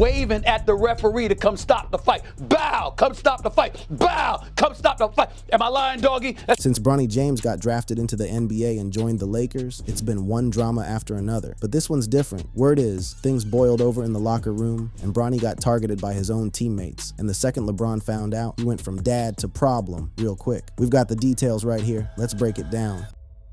waving at the referee to come stop the fight. Bow, come stop the fight. Bow, come stop the fight. Am I lying, doggy? Since Bronny James got drafted into the NBA and joined the Lakers, it's been one drama after another. But this one's different. Word is, things boiled over in the locker room, and Bronny got targeted by his own teammates. And the second LeBron found out, he went from dad to problem real quick. We've got the details right here. Let's break it down.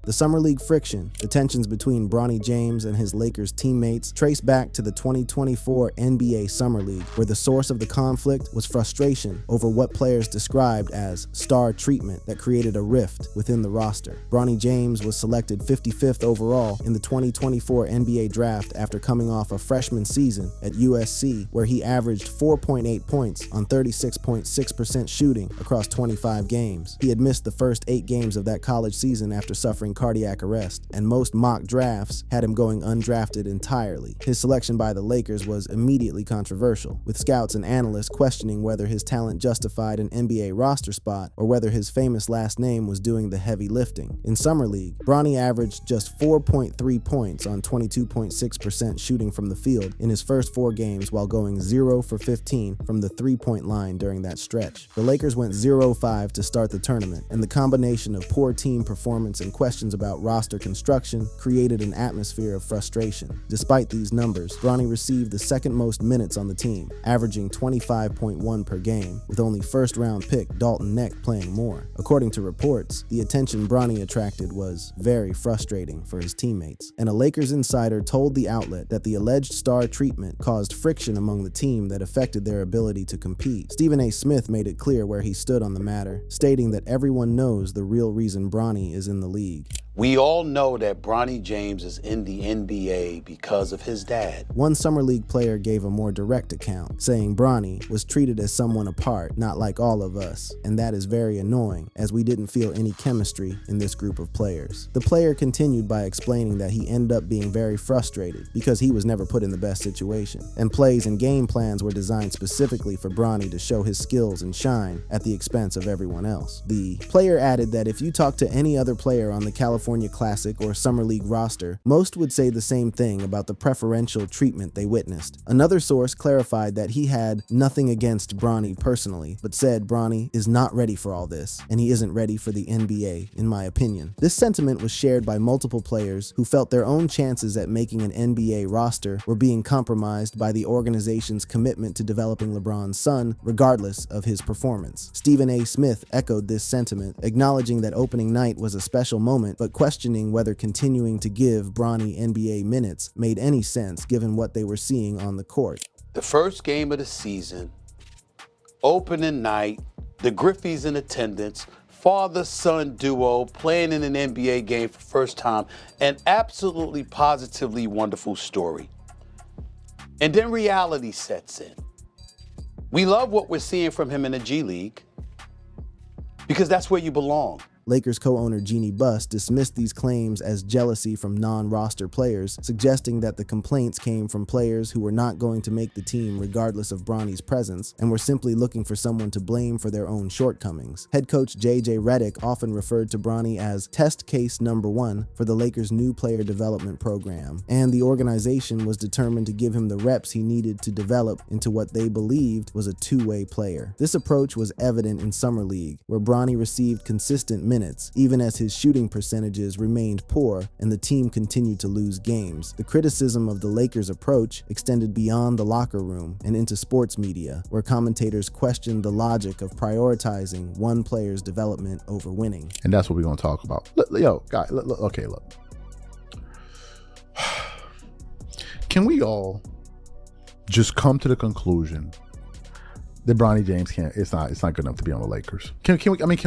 The Summer League friction, the tensions between Bronny James and his Lakers teammates, trace back to the 2024 NBA Summer League, where the source of the conflict was frustration over what players described as star treatment that created a rift within the roster. Bronny James was selected 55th overall in the 2024 NBA draft after coming off a freshman season at USC, where he averaged 4.8 points on 36.6% shooting across 25 games. He had missed the first 8 games of that college season after suffering cardiac arrest, and most mock drafts had him going undrafted entirely. His selection by the Lakers was immediately controversial, with scouts and analysts questioning whether his talent justified an NBA roster spot or whether his famous last name was doing the heavy lifting. In Summer League, Bronny averaged just 4.3 points on 22.6% shooting from the field in his first 4 games, while going 0 for 15 from the 3-point line during that stretch. The Lakers went 0-5 to start the tournament, and the combination of poor team performance and questions about roster construction created an atmosphere of frustration. Despite these numbers, Bronny received the second most minutes on the team, averaging 25.1 per game, with only first-round pick Dalton Neck playing more. According to reports, the attention Bronny attracted was very frustrating for his teammates, and a Lakers insider told the outlet that the alleged star treatment caused friction among the team that affected their ability to compete. Stephen A. Smith made it clear where he stood on the matter, stating that everyone knows the real reason Bronny is in the league. We all know that Bronny James is in the NBA because of his dad. One Summer League player gave a more direct account, saying Bronny was treated as someone apart, not like all of us, and that is very annoying, as we didn't feel any chemistry in this group of players. The player continued by explaining that he ended up being very frustrated because he was never put in the best situation, and plays and game plans were designed specifically for Bronny to show his skills and shine at the expense of everyone else. The player added that if you talk to any other player on the California Classic or Summer League roster, most would say the same thing about the preferential treatment they witnessed. Another source clarified that he had nothing against Bronny personally, but said Bronny is not ready for all this, and he isn't ready for the NBA, in my opinion. This sentiment was shared by multiple players who felt their own chances at making an NBA roster were being compromised by the organization's commitment to developing LeBron's son, regardless of his performance. Stephen A. Smith echoed this sentiment, acknowledging that opening night was a special moment, but questioning whether continuing to give Bronny NBA minutes made any sense given what they were seeing on the court. The first game of the season, opening night, the Griffeys in attendance, father-son duo playing in an NBA game for first time, an absolutely positively wonderful story. And then reality sets in. We love what we're seeing from him in the G League because that's where you belong. Lakers co-owner Jeannie Buss dismissed these claims as jealousy from non-roster players, suggesting that the complaints came from players who were not going to make the team regardless of Bronny's presence and were simply looking for someone to blame for their own shortcomings. Head coach J.J. Redick often referred to Bronny as test case number 1 for the Lakers' new player development program, and the organization was determined to give him the reps he needed to develop into what they believed was a two-way player. This approach was evident in Summer League, where Bronny received consistent minutes, even as his shooting percentages remained poor and the team continued to lose games. The criticism of the Lakers' approach extended beyond the locker room and into sports media, where commentators questioned the logic of prioritizing one player's development over winning. And that's what we're going to talk about. Yo, guys, okay, look. Can we all just come to the conclusion that Bronny James it's not good enough to be on the Lakers? Can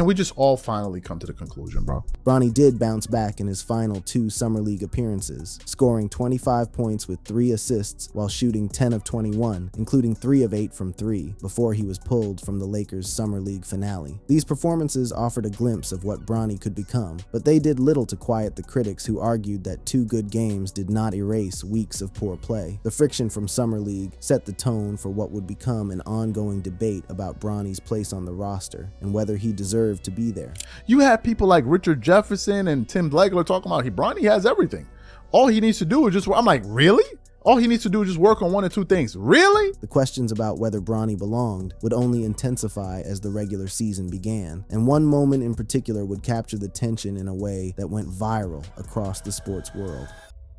we just all finally come to the conclusion, bro? Bronny did bounce back in his final 2 Summer League appearances, scoring 25 points with 3 assists while shooting 10 of 21, including 3 of 8 from 3, before he was pulled from the Lakers' Summer League finale. These performances offered a glimpse of what Bronny could become, but they did little to quiet the critics who argued that 2 good games did not erase weeks of poor play. The friction from Summer League set the tone for what would become an ongoing debate about Bronny's place on the roster and whether he deserved to be there. You had people like Richard Jefferson and Tim Legler talking about Bronny has everything. All he needs to do is just, I'm like, really? All he needs to do is just work on one or two things. Really? The questions about whether Bronny belonged would only intensify as the regular season began, and one moment in particular would capture the tension in a way that went viral across the sports world.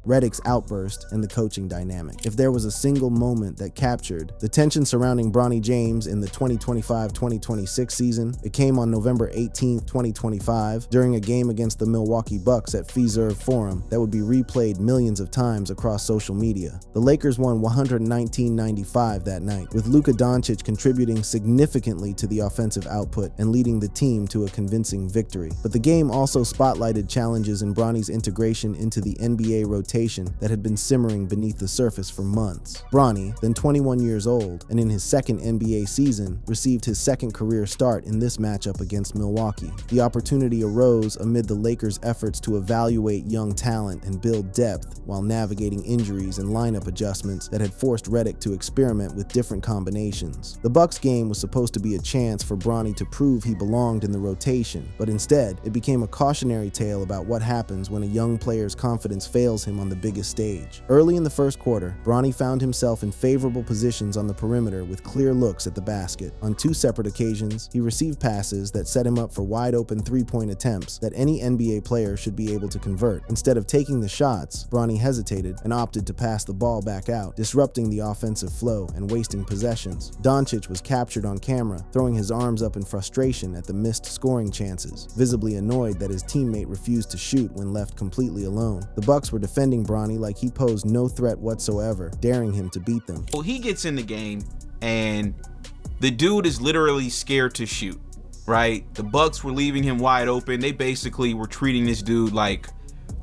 Redick's outburst and the coaching dynamic. If there was a single moment that captured the tension surrounding Bronny James in the 2025-2026 season, it came on November 18, 2025, during a game against the Milwaukee Bucks at Fiserv Forum that would be replayed millions of times across social media. The Lakers won 119-95 that night, with Luka Doncic contributing significantly to the offensive output and leading the team to a convincing victory. But the game also spotlighted challenges in Bronny's integration into the NBA rotation that had been simmering beneath the surface for months. Bronny, then 21 years old, and in his second NBA season, received his second career start in this matchup against Milwaukee. The opportunity arose amid the Lakers' efforts to evaluate young talent and build depth while navigating injuries and lineup adjustments that had forced Redick to experiment with different combinations. The Bucks game was supposed to be a chance for Bronny to prove he belonged in the rotation, but instead, it became a cautionary tale about what happens when a young player's confidence fails him on the biggest stage. Early in the first quarter, Bronny found himself in favorable positions on the perimeter with clear looks at the basket. On two separate occasions, he received passes that set him up for wide-open three-point attempts that any NBA player should be able to convert. Instead of taking the shots, Bronny hesitated and opted to pass the ball back out, disrupting the offensive flow and wasting possessions. Doncic was captured on camera, throwing his arms up in frustration at the missed scoring chances, visibly annoyed that his teammate refused to shoot when left completely alone. The Bucks were defending Bronny like he posed no threat whatsoever, daring him to beat them. Well, he gets in the game and the dude is literally scared to shoot, right? The Bucks were leaving him wide open. They basically were treating this dude like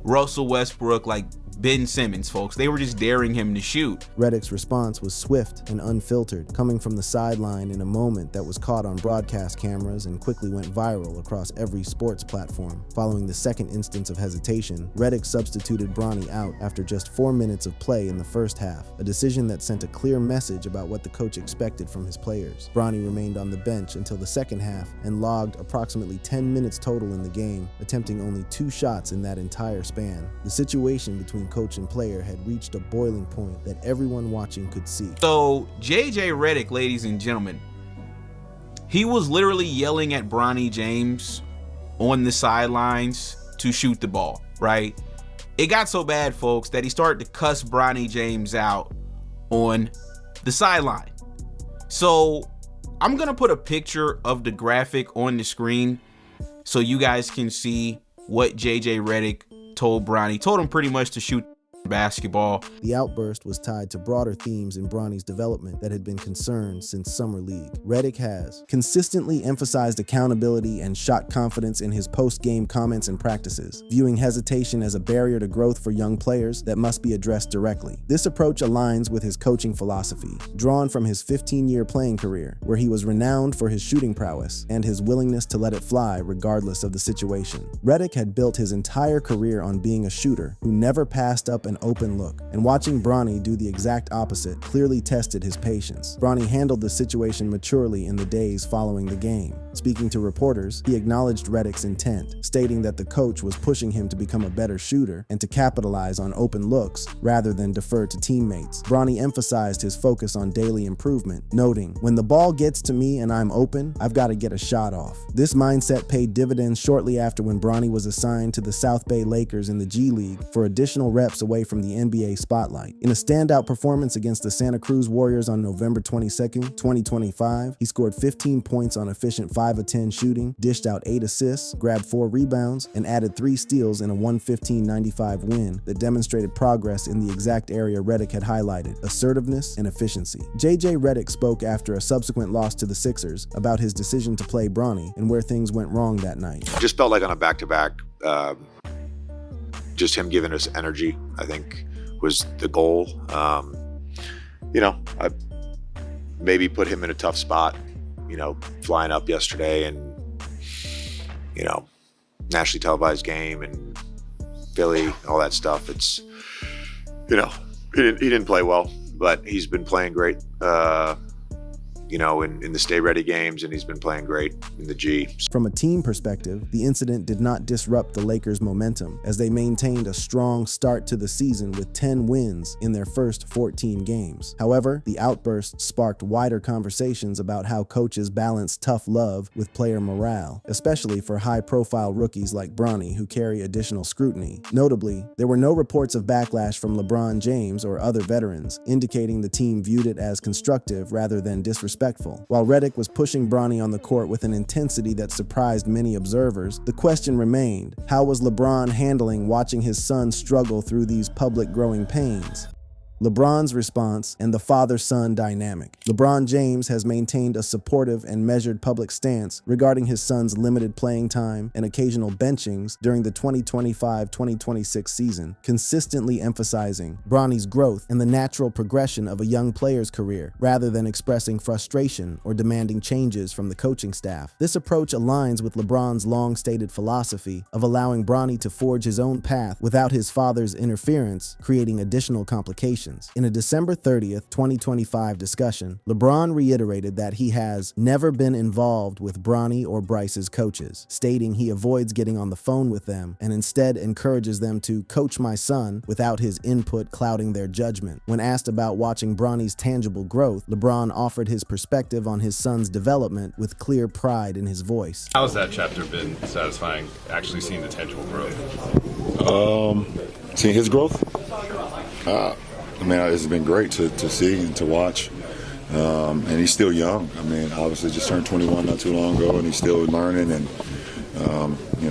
Russell Westbrook, like Ben Simmons, folks. They were just daring him to shoot. Redick's response was swift and unfiltered, coming from the sideline in a moment that was caught on broadcast cameras and quickly went viral across every sports platform. Following the second instance of hesitation, Redick substituted Bronny out after just 4 minutes of play in the first half, a decision that sent a clear message about what the coach expected from his players. Bronny remained on the bench until the second half and logged approximately 10 minutes total in the game, attempting only 2 shots in that entire span. The situation between coach and player had reached a boiling point that everyone watching could see. So JJ Redick, ladies and gentlemen, he was literally yelling at Bronny James on the sidelines to shoot the ball, right? It got so bad, folks, that he started to cuss Bronny James out on the sideline. So I'm gonna put a picture of the graphic on the screen so you guys can see what JJ Redick told Bronny. Told him pretty much to shoot basketball. The outburst was tied to broader themes in Bronny's development that had been concerned since Summer League. Redick has consistently emphasized accountability and shot confidence in his post-game comments and practices, viewing hesitation as a barrier to growth for young players that must be addressed directly. This approach aligns with his coaching philosophy, drawn from his 15-year playing career, where he was renowned for his shooting prowess and his willingness to let it fly regardless of the situation. Redick had built his entire career on being a shooter who never passed up an open look, and watching Bronny do the exact opposite clearly tested his patience. Bronny handled the situation maturely in the days following the game. Speaking to reporters, he acknowledged Redick's intent, stating that the coach was pushing him to become a better shooter and to capitalize on open looks rather than defer to teammates. Bronny emphasized his focus on daily improvement, noting, "When the ball gets to me and I'm open, I've got to get a shot off." This mindset paid dividends shortly after when Bronny was assigned to the South Bay Lakers in the G League for additional reps away from the NBA spotlight. In a standout performance against the Santa Cruz Warriors on November 22nd, 2025, he scored 15 points on efficient 5 of 10 shooting, dished out 8 assists, grabbed 4 rebounds, and added 3 steals in a 115-95 win that demonstrated progress in the exact area Redick had highlighted: assertiveness and efficiency. JJ Redick spoke after a subsequent loss to the Sixers about his decision to play Bronny and where things went wrong that night. Just felt like on a back-to-back, just him giving us energy, I think, was the goal. I maybe put him in a tough spot, flying up yesterday and, nationally televised game and Philly, all that stuff. It's, he didn't play well, but he's been playing great. in the Stay Ready games, and he's been playing great in the G. From a team perspective, the incident did not disrupt the Lakers' momentum, as they maintained a strong start to the season with 10 wins in their first 14 games. However, the outburst sparked wider conversations about how coaches balance tough love with player morale, especially for high-profile rookies like Bronny, who carry additional scrutiny. Notably, there were no reports of backlash from LeBron James or other veterans, indicating the team viewed it as constructive rather than disrespectful. While Redick was pushing Bronny on the court with an intensity that surprised many observers, the question remained: how was LeBron handling watching his son struggle through these public growing pains? LeBron's response and the father-son dynamic. LeBron James has maintained a supportive and measured public stance regarding his son's limited playing time and occasional benchings during the 2025-2026 season, consistently emphasizing Bronny's growth and the natural progression of a young player's career, rather than expressing frustration or demanding changes from the coaching staff. This approach aligns with LeBron's long-stated philosophy of allowing Bronny to forge his own path without his father's interference, creating additional complications. In a December 30th, 2025 discussion, LeBron reiterated that he has never been involved with Bronny or Bryce's coaches, stating he avoids getting on the phone with them and instead encourages them to coach my son without his input clouding their judgment. When asked about watching Bronny's tangible growth, LeBron offered his perspective on his son's development with clear pride in his voice. How's that chapter been satisfying, actually seeing the tangible growth? Seeing his growth? I mean, it's been great to see and to watch. And he's still young. I mean, obviously just turned 21 not too long ago, and he's still learning and,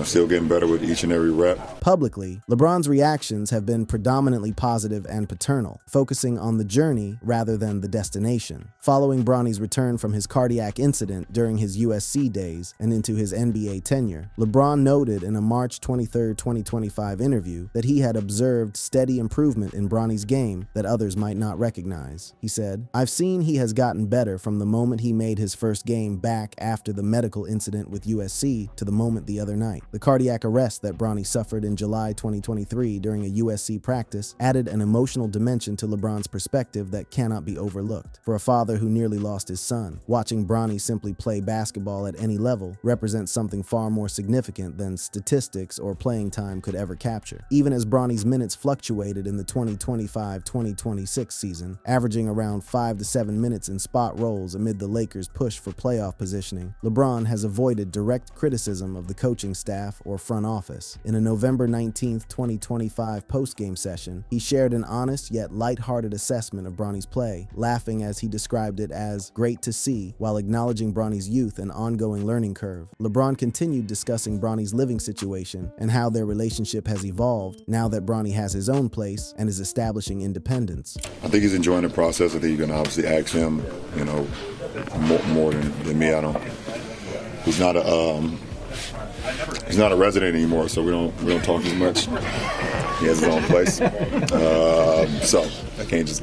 still getting better with each and every rep. Publicly, LeBron's reactions have been predominantly positive and paternal, focusing on the journey rather than the destination. Following Bronny's return from his cardiac incident during his USC days and into his NBA tenure, LeBron noted in a March 23, 2025 interview that he had observed steady improvement in Bronny's game that others might not recognize. He said, "I've seen he has gotten better from the moment he made his first game back after the medical incident with USC to the moment the other night. The cardiac arrest that Bronny suffered in July 2023 during a USC practice added an emotional dimension to LeBron's perspective that cannot be overlooked. For a father who nearly lost his son, watching Bronny simply play basketball at any level represents something far more significant than statistics or playing time could ever capture." Even as Bronny's minutes fluctuated in the 2025-2026 season, averaging around 5 to 7 minutes in spot roles amid the Lakers' push for playoff positioning, LeBron has avoided direct criticism of the coaching staff or front office. In a November 19, 2025 post-game session, he shared an honest yet lighthearted assessment of Bronny's play, laughing as he described it as great to see while acknowledging Bronny's youth and ongoing learning curve. LeBron continued discussing Bronny's living situation and how their relationship has evolved now that Bronny has his own place and is establishing independence. I think he's enjoying the process. I think you're going to obviously ask him, more than me. He's not a resident anymore, so we don't talk as much. He has his own place, so I can't just.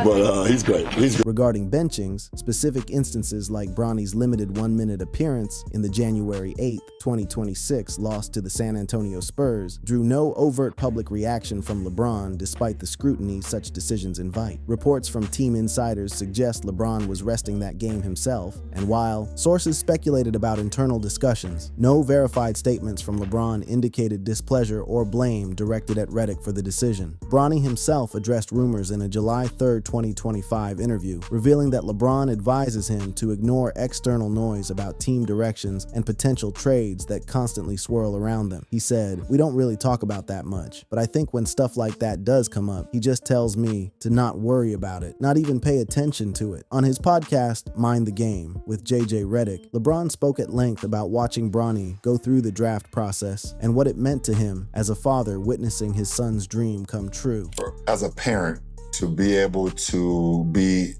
But he's great. Regarding benchings, specific instances like Bronny's limited 1-minute appearance in the January 8, 2026 loss to the San Antonio Spurs drew no overt public reaction from LeBron despite the scrutiny such decisions invite. Reports from team insiders suggest LeBron was resting that game himself, and while sources speculated about internal discussions, no verified statements from LeBron indicated displeasure or blame directed at Redick for the decision. Bronny himself addressed rumors in a July 3, 2025 interview, revealing that LeBron advises him to ignore external noise about team directions and potential trades that constantly swirl around them. He said, "We don't really talk about that much, but I think when stuff like that does come up, he just tells me to not worry about it, not even pay attention to it." On his podcast, Mind the Game, with JJ Redick, LeBron spoke at length about watching Bronny go through the draft process and what it meant to him as a father witnessing his son's dream come true. As a parent, to be able to be,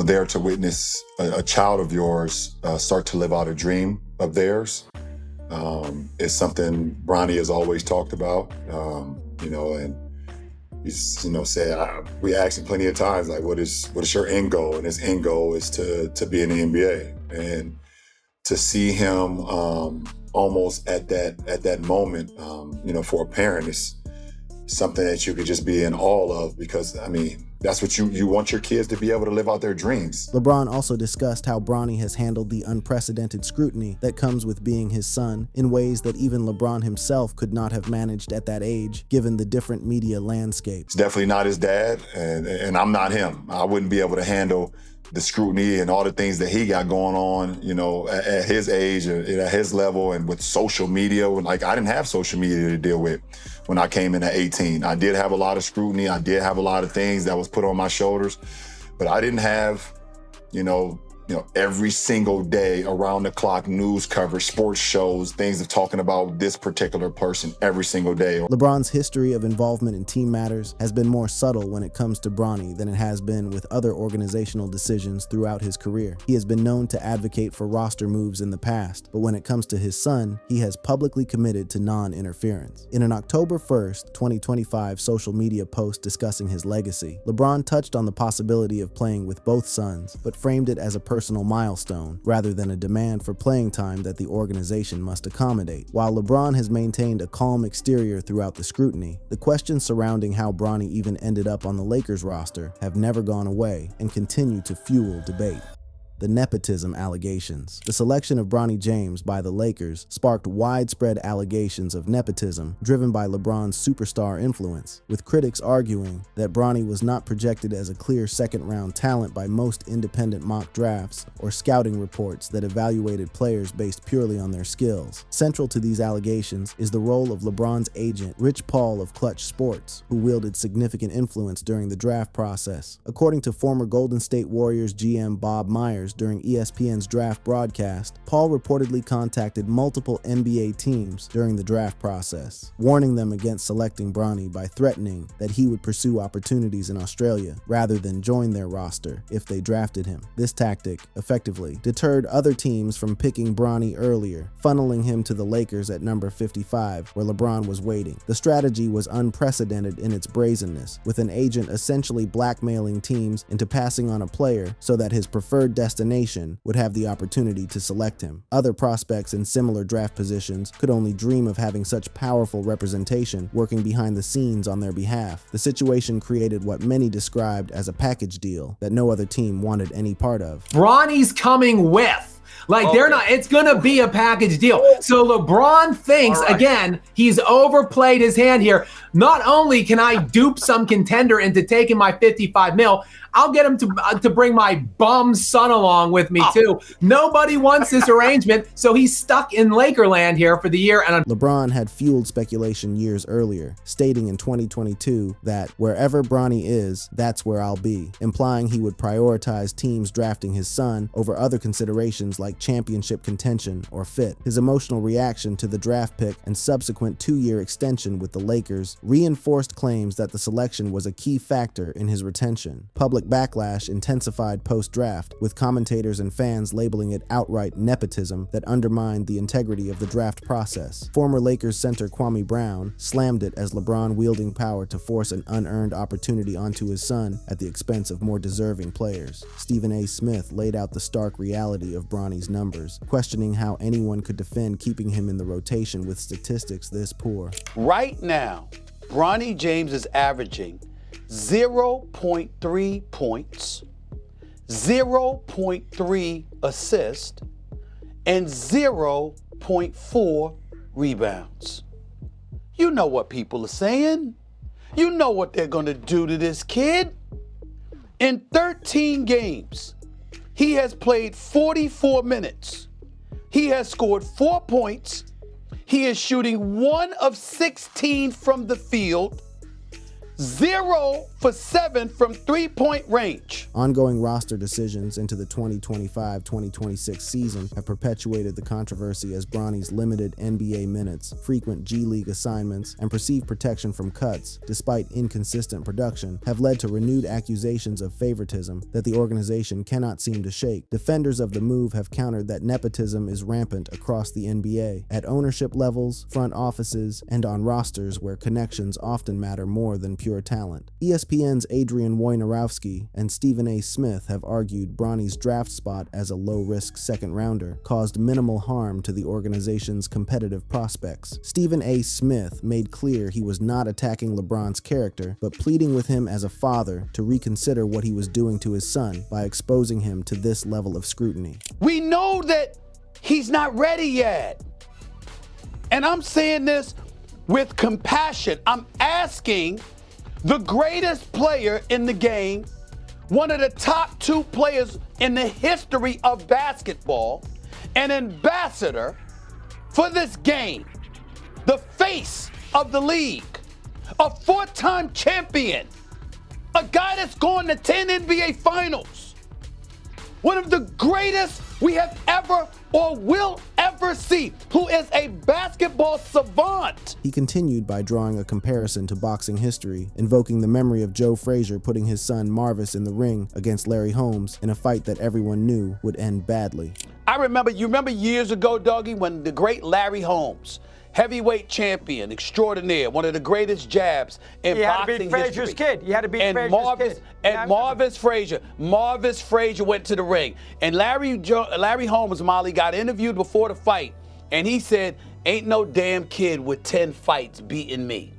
there to witness a child of yours start to live out a dream of theirs is something Bronny has always talked about, and he's, said, we asked him plenty of times, like, what is your end goal? And his end goal is to be in the NBA. And to see him almost at that moment, for a parent, it's something that you could just be in awe of, because, I mean, that's what you want your kids to be able to live out their dreams. LeBron also discussed how Bronny has handled the unprecedented scrutiny that comes with being his son in ways that even LeBron himself could not have managed at that age, given the different media landscape. It's definitely not his dad, and I'm not him. I wouldn't be able to handle the scrutiny and all the things that he got going on, you know, at his age, at his level, and with social media. Like, I didn't have social media to deal with when I came in at 18. I did have a lot of scrutiny. I did have a lot of things that was put on my shoulders, but I didn't have, you know, every single day around the clock news coverage, sports shows, things of talking about this particular person every single day. LeBron's history of involvement in team matters has been more subtle when it comes to Bronny than it has been with other organizational decisions throughout his career. He has been known to advocate for roster moves in the past, but when it comes to his son, he has publicly committed to non-interference. In an October 1st, 2025 social media post discussing his legacy, LeBron touched on the possibility of playing with both sons, but framed it as a personal milestone rather than a demand for playing time that the organization must accommodate. While LeBron has maintained a calm exterior throughout the scrutiny, the questions surrounding how Bronny even ended up on the Lakers roster have never gone away and continue to fuel debate. The nepotism allegations. The selection of Bronny James by the Lakers sparked widespread allegations of nepotism driven by LeBron's superstar influence, with critics arguing that Bronny was not projected as a clear second-round talent by most independent mock drafts or scouting reports that evaluated players based purely on their skills. Central to these allegations is the role of LeBron's agent, Rich Paul of Clutch Sports, who wielded significant influence during the draft process. According to former Golden State Warriors GM Bob Myers, during ESPN's draft broadcast, Paul reportedly contacted multiple NBA teams during the draft process, warning them against selecting Bronny by threatening that he would pursue opportunities in Australia rather than join their roster if they drafted him. This tactic effectively deterred other teams from picking Bronny earlier, funneling him to the Lakers at number 55, where LeBron was waiting. The strategy was unprecedented in its brazenness, with an agent essentially blackmailing teams into passing on a player so that his preferred destination would have the opportunity to select him. Other prospects in similar draft positions could only dream of having such powerful representation working behind the scenes on their behalf. The situation created what many described as a package deal that no other team wanted any part of. Bronny's coming with. Like, they're not, it's going to be a package deal. So LeBron thinks, again, he's overplayed his hand here. Not only can I dupe some contender into taking my 55 mil, I'll get him to bring my bum son along with me too. Nobody wants this arrangement, so he's stuck in Lakerland here for the year. And LeBron had fueled speculation years earlier, stating in 2022 that wherever Bronny is, that's where I'll be, implying he would prioritize teams drafting his son over other considerations like championship contention or fit. His emotional reaction to the draft pick and subsequent 2-year extension with the Lakers reinforced claims that the selection was a key factor in his retention. Public backlash intensified post-draft, with commentators and fans labeling it outright nepotism that undermined the integrity of the draft process. Former Lakers center Kwame Brown slammed it as LeBron wielding power to force an unearned opportunity onto his son at the expense of more deserving players. Stephen A. Smith laid out the stark reality of Bronny's numbers, questioning how anyone could defend keeping him in the rotation with statistics this poor. Right now, Bronny James is averaging 0.3 points, 0.3 assists, and 0.4 rebounds. You know what people are saying. You know what they're going to do to this kid. In 13 games, he has played 44 minutes. He has scored 4 points. He is shooting 1 of 16 from the field, 0 for 7 from three-point range. Ongoing roster decisions into the 2025-2026 season have perpetuated the controversy as Bronny's limited NBA minutes, frequent G League assignments, and perceived protection from cuts, despite inconsistent production, have led to renewed accusations of favoritism that the organization cannot seem to shake. Defenders of the move have countered that nepotism is rampant across the NBA, at ownership levels, front offices, and on rosters where connections often matter more than pure pure talent. ESPN's Adrian Wojnarowski and Stephen A. Smith have argued Bronny's draft spot as a low-risk second-rounder caused minimal harm to the organization's competitive prospects. Stephen A. Smith made clear he was not attacking LeBron's character, but pleading with him as a father to reconsider what he was doing to his son by exposing him to this level of scrutiny. We know that he's not ready yet. And I'm saying this with compassion. I'm asking the greatest player in the game, one of the top 2 players in the history of basketball, an ambassador for this game, the face of the league, a 4-time champion, a guy that's gone to 10 NBA finals, one of the greatest we have ever or will ever see, who is a basketball savant. He continued by drawing a comparison to boxing history, invoking the memory of Joe Frazier putting his son Marvis in the ring against Larry Holmes in a fight that everyone knew would end badly. You remember years ago, Doggy, when the great Larry Holmes, heavyweight champion extraordinaire, one of the greatest jabs in boxing history. You had to beat Frazier's kid. And Marvis Frazier went to the ring. And Larry Holmes, Molly, got interviewed before the fight, and he said, "Ain't no damn kid with 10 fights beating me."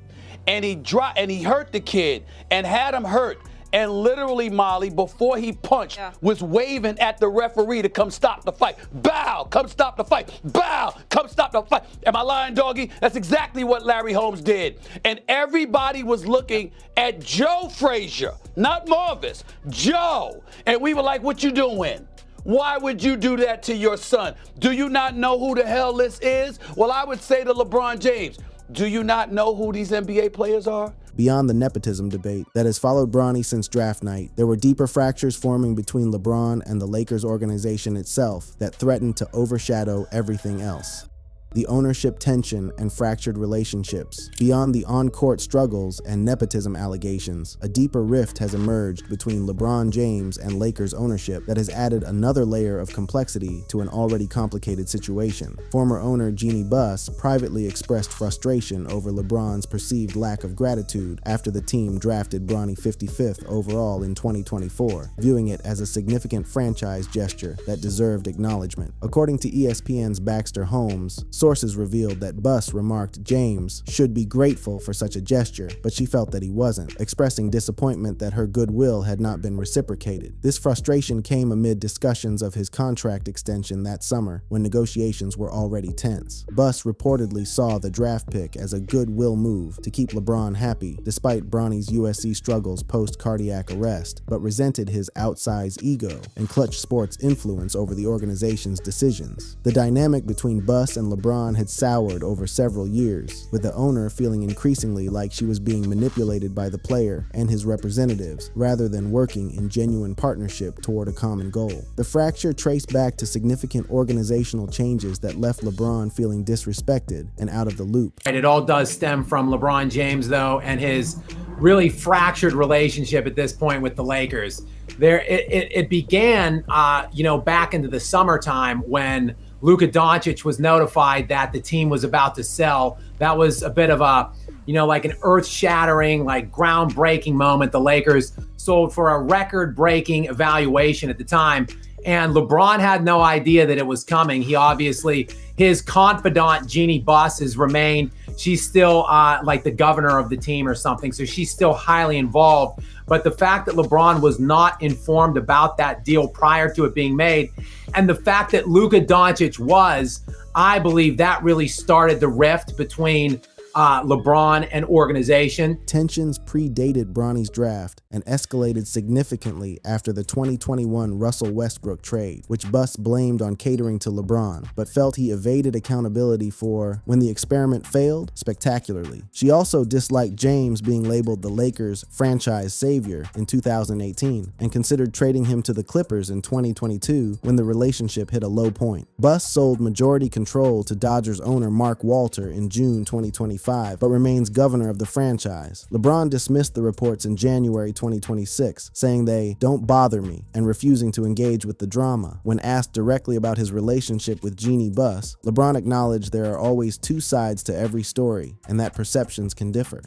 And he hurt the kid and had him hurt. And literally, Molly, before he punched, was waving at the referee to come stop the fight. Bow, come stop the fight. Bow, come stop the fight. Am I lying, Doggy? That's exactly what Larry Holmes did. And everybody was looking at Joe Frazier, not Marvis, Joe. And we were like, what you doing? Why would you do that to your son? Do you not know who the hell this is? Well, I would say to LeBron James, do you not know who these NBA players are? Beyond the nepotism debate that has followed Bronny since draft night, there were deeper fractures forming between LeBron and the Lakers organization itself that threatened to overshadow everything else. The ownership tension and fractured relationships. Beyond the on-court struggles and nepotism allegations, a deeper rift has emerged between LeBron James and Lakers ownership that has added another layer of complexity to an already complicated situation. Former owner Jeannie Buss privately expressed frustration over LeBron's perceived lack of gratitude after the team drafted Bronny 55th overall in 2024, viewing it as a significant franchise gesture that deserved acknowledgement. According to ESPN's Baxter Holmes, sources revealed that Buss remarked James should be grateful for such a gesture, but she felt that he wasn't, expressing disappointment that her goodwill had not been reciprocated. This frustration came amid discussions of his contract extension that summer, when negotiations were already tense. Buss reportedly saw the draft pick as a goodwill move to keep LeBron happy, despite Bronny's USC struggles post-cardiac arrest, but resented his outsized ego and Clutch Sports' influence over the organization's decisions. The dynamic between Buss and LeBron had soured over several years, with the owner feeling increasingly like she was being manipulated by the player and his representatives, rather than working in genuine partnership toward a common goal. The fracture traced back to significant organizational changes that left LeBron feeling disrespected and out of the loop. It all does stem from LeBron James, though, and his really fractured relationship at this point with the Lakers. It began, back into the summertime when Luka Doncic was notified that the team was about to sell. That was a bit of a, like an earth-shattering, like groundbreaking moment. The Lakers sold for a record-breaking evaluation at the time, and LeBron had no idea that it was coming. His confidant, Jeannie Buss, has remained. She's still like the governor of the team or something, so she's still highly involved. But the fact that LeBron was not informed about that deal prior to it being made, and the fact that Luka Doncic was, I believe that really started the rift between LeBron and organization. Tensions predated Bronny's draft and escalated significantly after the 2021 Russell Westbrook trade, which Buss blamed on catering to LeBron, but felt he evaded accountability for when the experiment failed spectacularly. She also disliked James being labeled the Lakers' franchise savior in 2018 and considered trading him to the Clippers in 2022 when the relationship hit a low point. Buss sold majority control to Dodgers owner Mark Walter in June 2024 2025, but remains governor of the franchise. LeBron dismissed the reports in January 2026, saying they don't bother me and refusing to engage with the drama. When asked directly about his relationship with Jeannie Buss, LeBron acknowledged there are always two sides to every story and that perceptions can differ.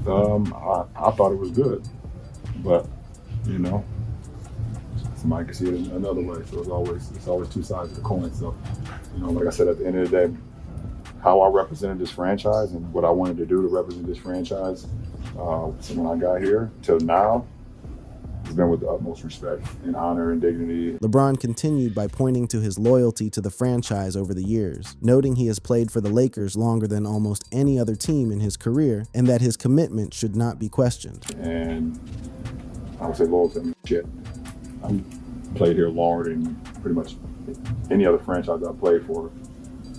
I thought it was good, but you know, somebody can see it another way. So it's always two sides of the coin. So, you know, like I said, at the end of the day, how I represented this franchise and what I wanted to do to represent this franchise, so when I got here till now, it's been with the utmost respect and honor and dignity. LeBron continued by pointing to his loyalty to the franchise over the years, noting he has played for the Lakers longer than almost any other team in his career and that his commitment should not be questioned. And I would say loyalty, I mean, shit. I've played here longer than pretty much any other franchise I've played for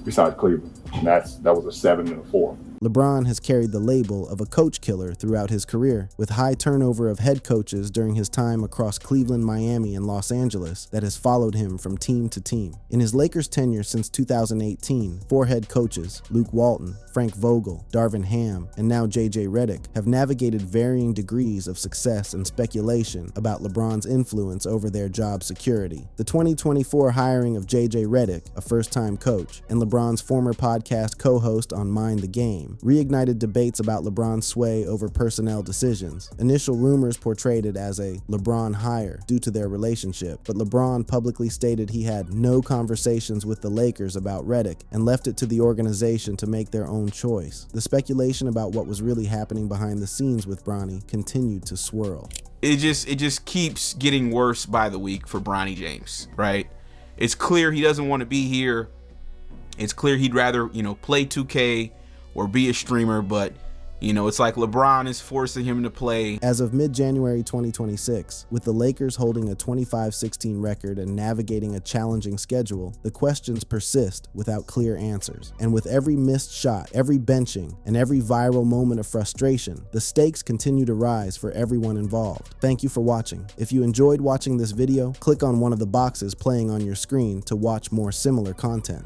besides Cleveland. And that was a 7 and a 4. LeBron has carried the label of a coach killer throughout his career, with high turnover of head coaches during his time across Cleveland, Miami, and Los Angeles that has followed him from team to team. In his Lakers tenure since 2018, 4 head coaches, Luke Walton, Frank Vogel, Darvin Ham, and now JJ Redick, have navigated varying degrees of success and speculation about LeBron's influence over their job security. The 2024 hiring of JJ Redick, a first-time coach, and LeBron's former podcast co-host on Mind the Game, reignited debates about LeBron's sway over personnel decisions. Initial rumors portrayed it as a LeBron hire due to their relationship, but LeBron publicly stated he had no conversations with the Lakers about Redick and left it to the organization to make their own choice. The speculation about what was really happening behind the scenes with Bronny continued to swirl. It just keeps getting worse by the week for Bronny James, right? It's clear he doesn't want to be here. It's clear he'd rather, play 2K or be a streamer, but it's like LeBron is forcing him to play. As of mid-January 2026, with the Lakers holding a 25-16 record and navigating a challenging schedule, the questions persist without clear answers. And with every missed shot, every benching, and every viral moment of frustration, the stakes continue to rise for everyone involved. Thank you for watching. If you enjoyed watching this video, click on one of the boxes playing on your screen to watch more similar content.